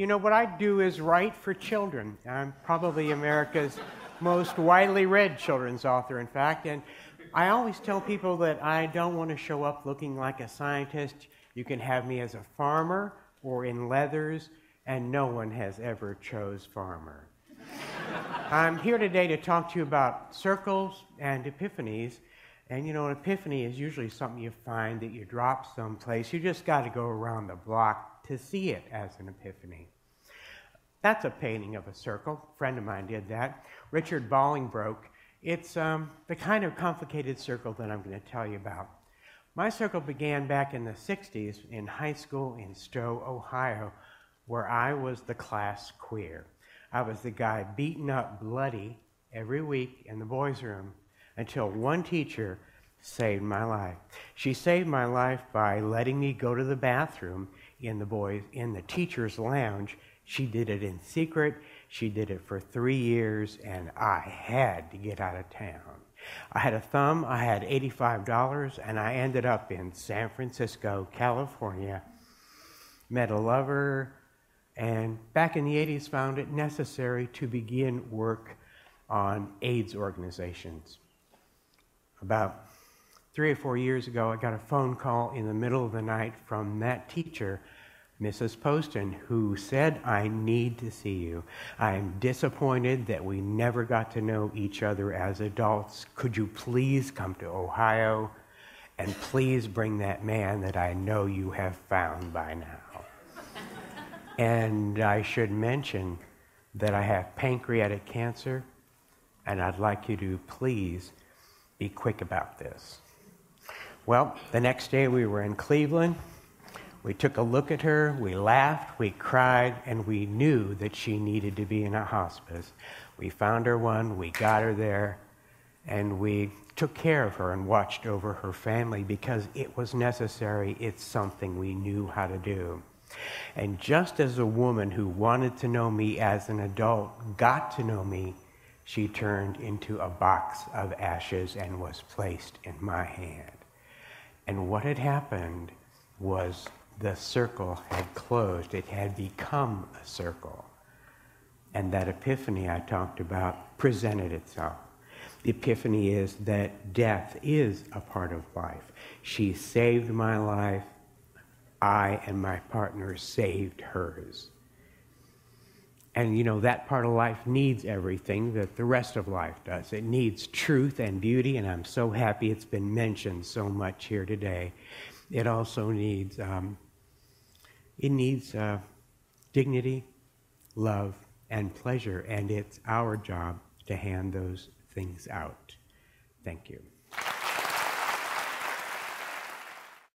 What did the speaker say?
You know, what I do is write for children. I'm probably America's most widely read children's author, in fact, and I always tell people that I don't want to show up looking like a scientist. You can have me as a farmer or in leathers, and no one has ever chose farmer. I'm here today to talk to you about circles and epiphanies. And you know, an epiphany is usually something you find that you drop someplace. You just got to go around the block to see it as an epiphany. That's a painting of a circle. A friend of mine did that. Richard Bolingbroke. It's the kind of complicated circle that I'm going to tell you about. My circle began back in the 60s in high school in Stowe, Ohio, where I was the class queer. I was the guy beaten up bloody every week in the boys' room until one teacher saved my life. She saved my life by letting me go to the bathroom in the teacher's lounge. She did it in secret. She did it for 3 years, and I had to get out of town. I had a thumb, I had $85, and I ended up in San Francisco, California, met a lover, and back in the 80s found it necessary to begin work on AIDS organizations. About 3 or 4 years ago, I got a phone call in the middle of the night from that teacher, Mrs. Poston, who said, "I need to see you. I am disappointed that we never got to know each other as adults. Could you please come to Ohio and please bring that man that I know you have found by now?" And I should mention that I have pancreatic cancer, and I'd like you to please be quick about this. Well, the next day we were in Cleveland. We took a look at her, we laughed, we cried, and we knew that she needed to be in a hospice. We found her one, we got her there, and we took care of her and watched over her family because it was necessary. It's something we knew how to do. And just as a woman who wanted to know me as an adult got to know me, she turned into a box of ashes and was placed in my hand. And what had happened was the circle had closed. It had become a circle. And that epiphany I talked about presented itself. The epiphany is that death is a part of life. She saved my life. I and my partner saved hers. And you know, that part of life needs everything that the rest of life does. It needs truth and beauty, and I'm so happy it's been mentioned so much here today. It also needs dignity, love, and pleasure, and it's our job to hand those things out. Thank you.